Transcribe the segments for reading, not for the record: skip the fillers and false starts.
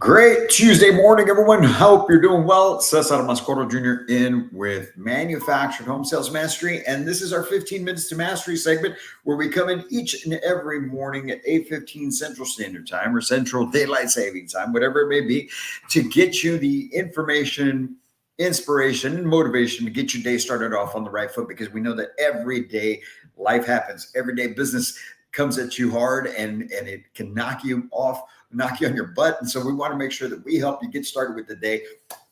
Great Tuesday morning, everyone. Hope you're doing well. Cesar Mascoro Jr. in with Manufactured Home Sales Mastery. And this is our 15 Minutes to Mastery segment where we come in each and every morning at 8:15 Central Standard Time or Central Daylight Saving Time, whatever it may be, to get you the information, inspiration, and motivation to get your day started off on the right foot, because we know that every day life happens. Every day business comes at you hard and it can knock you on your butt. And so we want to make sure that we help you get started with the day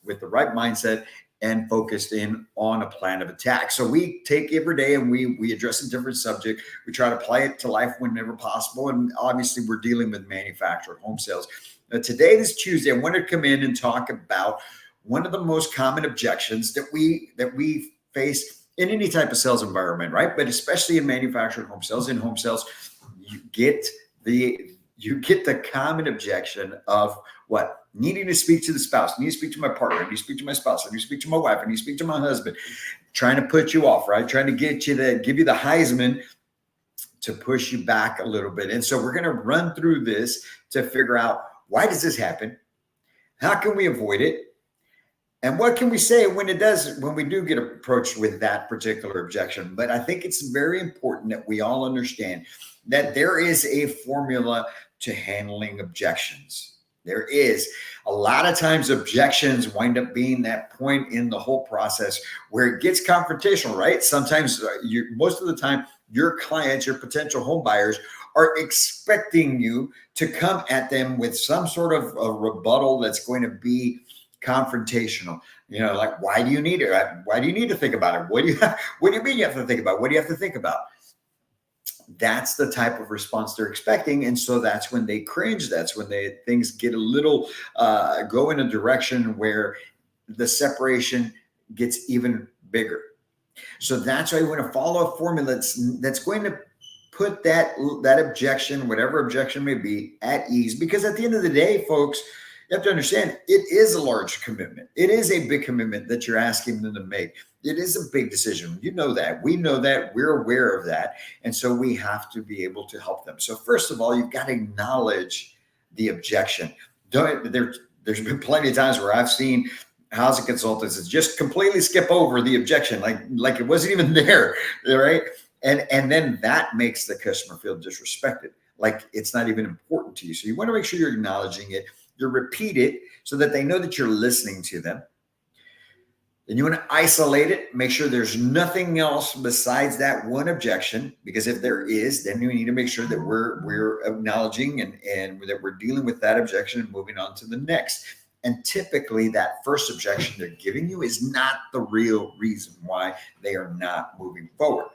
with the right mindset and focused in on a plan of attack. So we take every day and we address a different subject. We try to apply it to life whenever possible. And obviously we're dealing with manufactured home sales. Now, today, this Tuesday, I wanted to come in and talk about one of the most common objections that we face in any type of sales environment, right? But especially in manufactured home sales, you get the common objection of what? Needing to speak to the spouse. I need to speak to my partner. I need to speak to my spouse. I need to speak to my wife. I need to speak to my husband. Trying to put you off, right? Trying to give you the Heisman to push you back a little bit. And so we're going to run through this to figure out, why does this happen? How can we avoid it? And what can we say when we do get approached with that particular objection? But I think it's very important that we all understand that there is a formula to handling objections. There is. A lot of times objections wind up being that point in the whole process where it gets confrontational, right? Sometimes most of the time, your clients, your potential home buyers are expecting you to come at them with some sort of a rebuttal that's going to be confrontational. Like, why do you need it? Why do you need to think about it? What do you mean you have to think about it? What do you have to think about? That's the type of response they're expecting. And so that's when they cringe. That's when things get a little, go in a direction where the separation gets even bigger. So that's why you want to follow a formula that's going to put that objection, whatever objection may be, at ease. Because at the end of the day, folks, you have to understand, it is a large commitment. It is a big commitment that you're asking them to make. It is a big decision. You know that. We know that. We're aware of that. And so we have to be able to help them. So first of all, you've got to acknowledge the objection. There's been plenty of times where I've seen housing consultants just completely skip over the objection, like it wasn't even there, right? And then that makes the customer feel disrespected, like it's not even important to you. So you want to make sure you're acknowledging it. You repeat it so that they know that you're listening to them. Then you want to isolate it, make sure there's nothing else besides that one objection, because if there is, then we need to make sure that we're acknowledging and that we're dealing with that objection and moving on to the next. And typically that first objection they're giving you is not the real reason why they are not moving forward.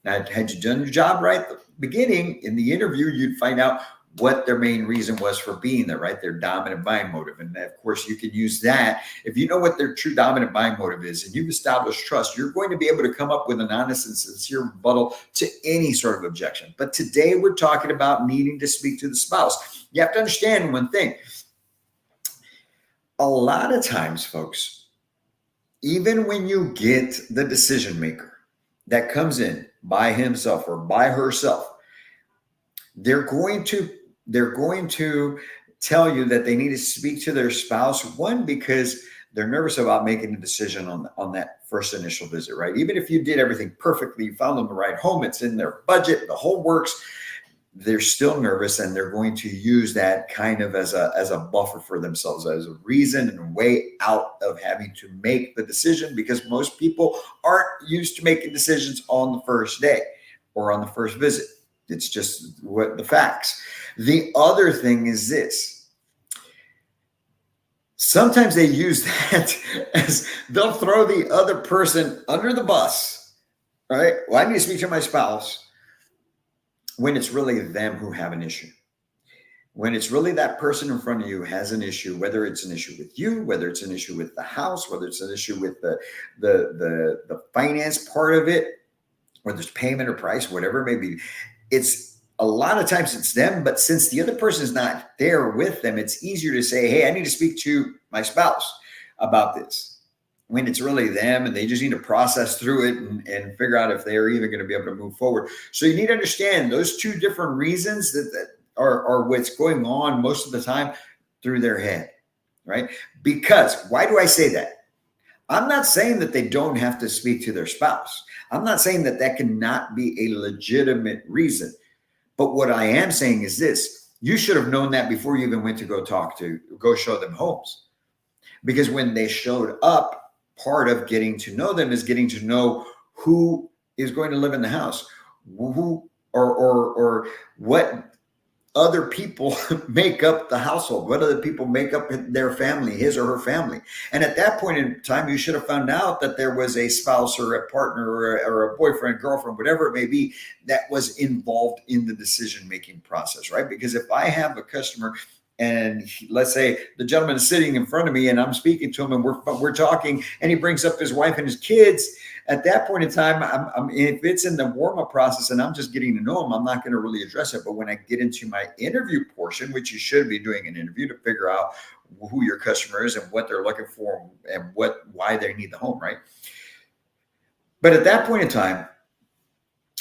Now, had you done your job right at the beginning in the interview, you'd find out what their main reason was for being there, right? Their dominant buying motive. And of course, you can use that. If you know what their true dominant buying motive is and you've established trust, you're going to be able to come up with an honest and sincere rebuttal to any sort of objection. But today we're talking about needing to speak to the spouse. You have to understand one thing. A lot of times, folks, even when you get the decision maker that comes in by himself or by herself, they're going to tell you that they need to speak to their spouse, one, because they're nervous about making a decision on that first initial visit, right? Even if you did everything perfectly, you found them the right home, it's in their budget, the whole works, they're still nervous, and they're going to use that kind of as a buffer for themselves, as a reason and a way out of having to make the decision, because most people aren't used to making decisions on the first day or on the first visit. It's just what the facts. The other thing is this. Sometimes they use that as they'll throw the other person under the bus, right? Well, I need to speak to my spouse, when it's really them who have an issue. When it's really that person in front of you has an issue, whether it's an issue with you, whether it's an issue with the house, whether it's an issue with the finance part of it, whether it's payment or price, whatever it may be. It's a lot of times it's them, but since the other person is not there with them, it's easier to say, hey, I need to speak to my spouse about this, when it's really them and they just need to process through it and figure out if they're even going to be able to move forward. So you need to understand those two different reasons that are what's going on most of the time through their head. right? Because why do I say that? I'm not saying that they don't have to speak to their spouse. I'm not saying that that cannot be a legitimate reason. But what I am saying is this: you should have known that before you even went to go show them homes. Because when they showed up, part of getting to know them is getting to know who is going to live in the house, who or what other people make up the household, what other people make up their family, his or her family. And at that point in time, you should have found out that there was a spouse or a partner or a boyfriend, girlfriend, whatever it may be, that was involved in the decision-making process, right? Because if I have a customer and let's say the gentleman is sitting in front of me and I'm speaking to him and we're talking and he brings up his wife and his kids, at that point in time, if it's in the warm-up process and I'm just getting to know him, I'm not going to really address it. But when I get into my interview portion, which you should be doing an interview to figure out who your customer is and what they're looking for and why they need the home, right? But at that point in time,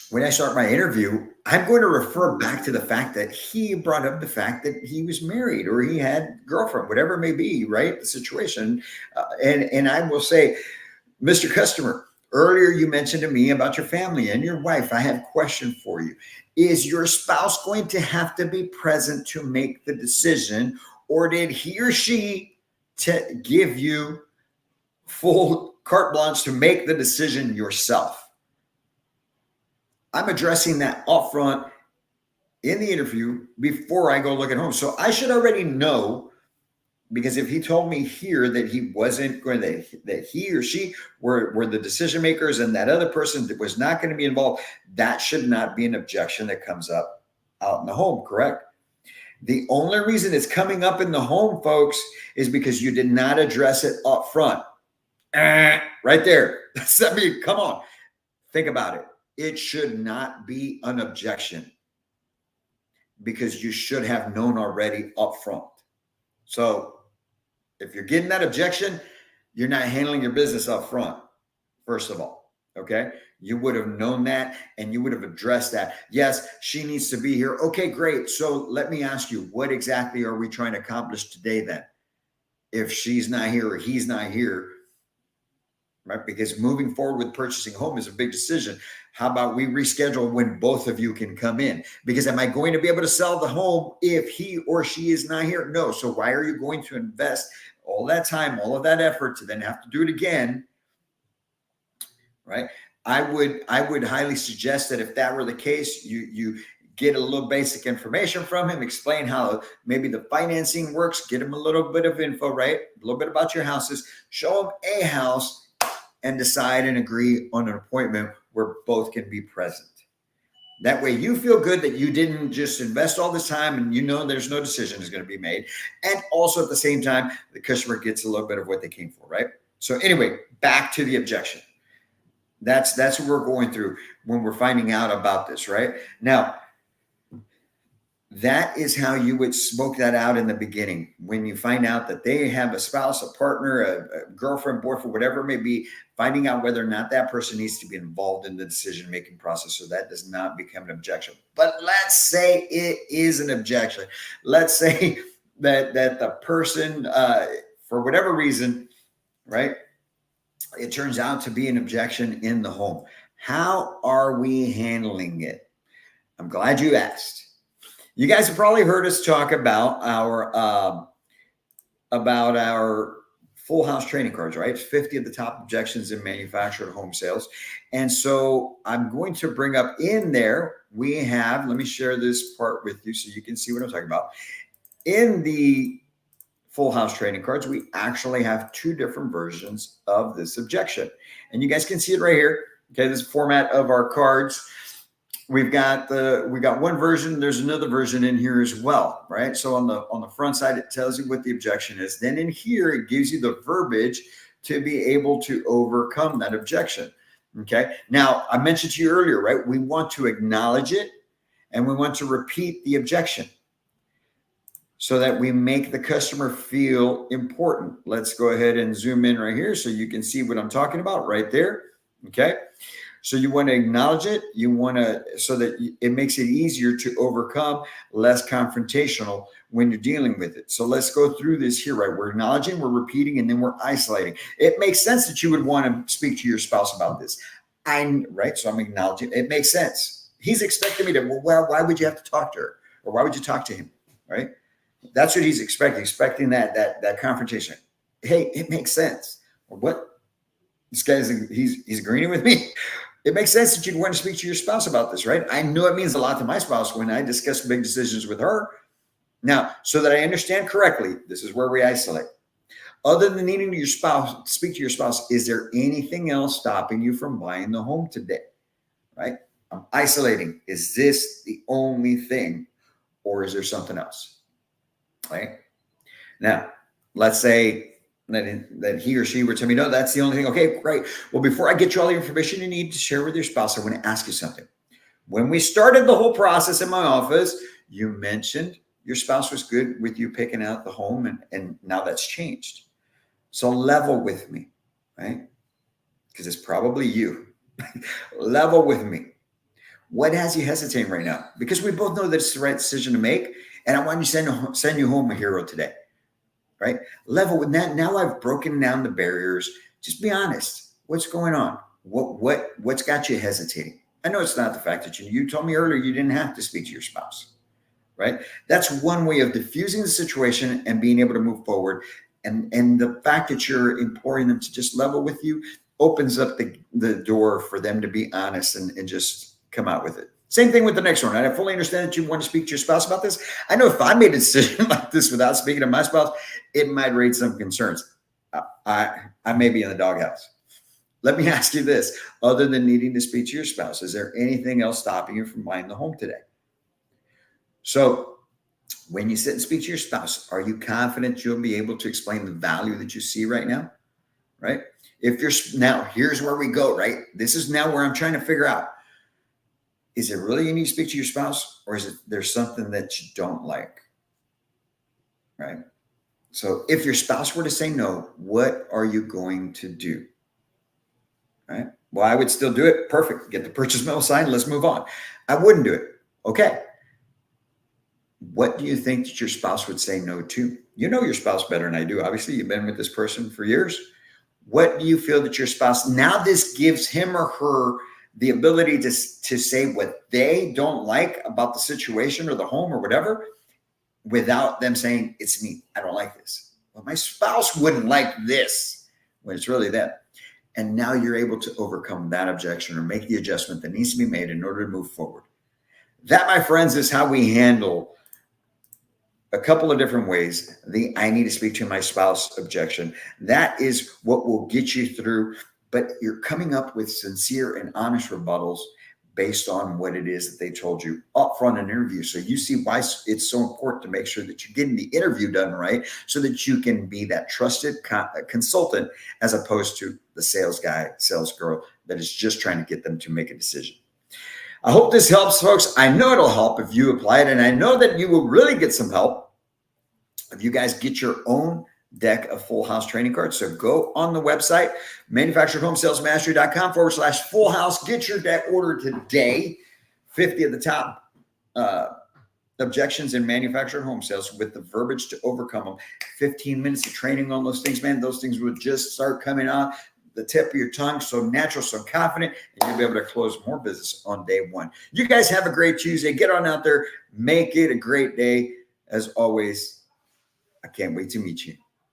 when I start my interview, I'm going to refer back to the fact that he brought up the fact that he was married or he had a girlfriend, whatever it may be, right? The situation. And I will say, Mr. Customer, earlier you mentioned to me about your family and your wife. I have a question for you. Is your spouse going to have to be present to make the decision, or did he or she give you full carte blanche to make the decision yourself? I'm addressing that upfront in the interview before I go look at home. So I should already know, because if he told me here that he wasn't going to, that he or she were the decision makers and that other person that was not going to be involved, that should not be an objection that comes up out in the home, correct? The only reason it's coming up in the home, folks, is because you did not address it up front. Right there. I mean, come on. Think about it. It should not be an objection because you should have known already up front. So if you're getting that objection, you're not handling your business up front, first of all, okay? You would have known that and you would have addressed that. Yes, she needs to be here. Okay, great. So let me ask you, what exactly are we trying to accomplish today then? If she's not here or he's not here, right? Because moving forward with purchasing a home is a big decision. How about we reschedule when both of you can come in? Because am I going to be able to sell the home if he or she is not here? No. So why are you going to invest all that time, all of that effort to then have to do it again? Right? I would highly suggest that if that were the case, you get a little basic information from him, explain how maybe the financing works, get him a little bit of info, right? A little bit about your houses, show him a house, and decide and agree on an appointment where both can be present. That way you feel good that you didn't just invest all this time and you know there's no decision is going to be made. And also at the same time, the customer gets a little bit of what they came for, right? So anyway, back to the objection. That's what we're going through when we're finding out about this, right? Now, that is how you would smoke that out in the beginning. When you find out that they have a spouse, a partner, a girlfriend, boyfriend, whatever it may be, finding out whether or not that person needs to be involved in the decision-making process so that does not become an objection. But let's say it is an objection. Let's say that the person, for whatever reason, right, it turns out to be an objection in the home. How are we handling it? I'm glad you asked. You guys have probably heard us talk about our full house training cards, right? 50 of the top objections in manufactured home sales. And so I'm going to bring up in there, we have, let me share this part with you so you can see what I'm talking about. In the full house training cards, we actually have two different versions of this objection. And you guys can see it right here. Okay, this format of our cards. We got one version. There's another version in here as well, right? So on the front side, it tells you what the objection is. Then in here, it gives you the verbiage to be able to overcome that objection. Okay. Now, I mentioned to you earlier, right? We want to acknowledge it and we want to repeat the objection so that we make the customer feel important. Let's go ahead and zoom in right here so you can see what I'm talking about right there. Okay. So you want to acknowledge it. You want to, so that it makes it easier to overcome, less confrontational when you're dealing with it. So let's go through this here, right? We're acknowledging, we're repeating, and then we're isolating. It makes sense that you would want to speak to your spouse about this. Right? So I'm acknowledging. It makes sense. He's expecting me to, well, why would you have to talk to her? Or why would you talk to him? Right? That's what he's expecting that confrontation. Hey, it makes sense. What? This guy's, he's agreeing with me. It makes sense that you'd want to speak to your spouse about this, right? I know it means a lot to my spouse when I discuss big decisions with her. Now, so that I understand correctly, this is where we isolate. Other than needing your spouse, speak to your spouse, is there anything else stopping you from buying the home today? Right? I'm isolating. Is this the only thing, or is there something else? Right? Now, let's say that he or she were telling me, no, that's the only thing. Okay, great. Well, before I get you all the information you need to share with your spouse, I want to ask you something. When we started the whole process in my office, you mentioned your spouse was good with you picking out the home, and now that's changed. So level with me, right? Because it's probably you. Level with me. What has you hesitating right now? Because we both know that it's the right decision to make, and I want to send you home a hero today. Right? Level with that. Now I've broken down the barriers. Just be honest. What's going on? What's got you hesitating? I know it's not the fact that you told me earlier you didn't have to speak to your spouse, right? That's one way of diffusing the situation and being able to move forward. And the fact that you're imploring them to just level with you opens up the door for them to be honest and just come out with it. Same thing with the next one. I fully understand that you want to speak to your spouse about this. I know if I made a decision like this without speaking to my spouse, it might raise some concerns. I may be in the doghouse. Let me ask you this. Other than needing to speak to your spouse, is there anything else stopping you from buying the home today? So when you sit and speak to your spouse, are you confident you'll be able to explain the value that you see right now? Right? Now, here's where we go, right? This is now where I'm trying to figure out. Is it really you need to speak to your spouse, or is it there's something that you don't like? Right? So if your spouse were to say no, what are you going to do? Right? Well, I would still do it. Perfect. Get the purchase memo signed. Let's move on. I wouldn't do it. Okay. What do you think that your spouse would say no to? You know your spouse better than I do. Obviously, you've been with this person for years. What do you feel that your spouse, now this gives him or her the ability to say what they don't like about the situation or the home or whatever, without them saying, it's me, I don't like this. Well, my spouse wouldn't like this, when it's really them. And now you're able to overcome that objection or make the adjustment that needs to be made in order to move forward. That, my friends, is how we handle a couple of different ways the I need to speak to my spouse objection. That is what will get you through, but you're coming up with sincere and honest rebuttals based on what it is that they told you up front in an interview. So you see why it's so important to make sure that you're getting the interview done right, so that you can be that trusted consultant, as opposed to the sales guy, sales girl that is just trying to get them to make a decision. I hope this helps, folks. I know it'll help if you apply it, and I know that you will really get some help if you guys get your own deck of Full House training cards. So go on the website, manufacturedhomesalesmastery.com/Full House. Get your deck ordered today. 50 of the top objections in manufactured home sales with the verbiage to overcome them. 15 minutes of training on those things, man. Those things will just start coming out the tip of your tongue, so natural, so confident, and you'll be able to close more business on day one. You guys have a great Tuesday. Get on out there. Make it a great day. As always, I can't wait to meet you.